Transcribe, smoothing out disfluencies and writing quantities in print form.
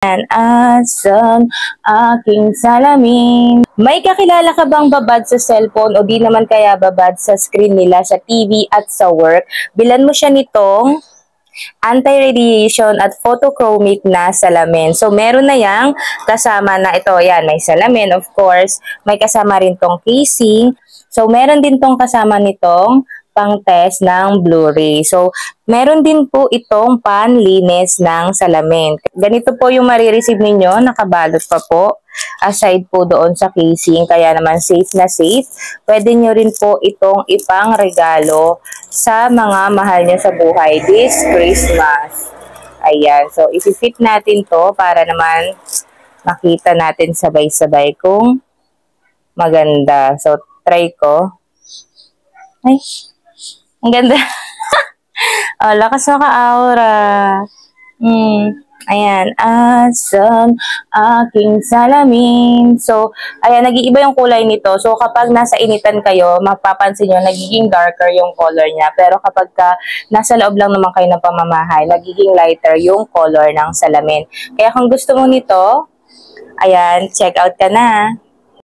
Asan aking salamin? May kakilala ka bang babad sa cellphone o di naman kaya babad sa screen nila sa TV at sa work? Bilan mo siya nitong anti-radiation at photochromic na salamin. So, meron na yang kasama na ito. Yan, may salamin, of course. May kasama rin tong casing. So, meron din tong kasama nitong pang-test ng Blu-ray. So, meron din po itong panlinis ng salamin. Ganito po yung marireceive ninyo, nakabalot pa po. Aside po doon sa casing, kaya naman safe na safe. Pwede nyo rin po itong ipang regalo sa mga mahal nyo sa buhay this Christmas. Ayan, so isi-fit natin to para naman makita natin sabay-sabay kung maganda. So, try ko. Ay, ang ganda. Oh, lakas maka-aura. Ayan, asan aking salamin. So, ayan, nag-iiba yung kulay nito. So, kapag nasa initan kayo, mapapansin nyo, nagiging darker yung color niya. Pero kapag nasa loob lang naman kayo ng pamamahay, nagiging lighter yung color ng salamin. Kaya kung gusto mo nito, ayan, check out ka na.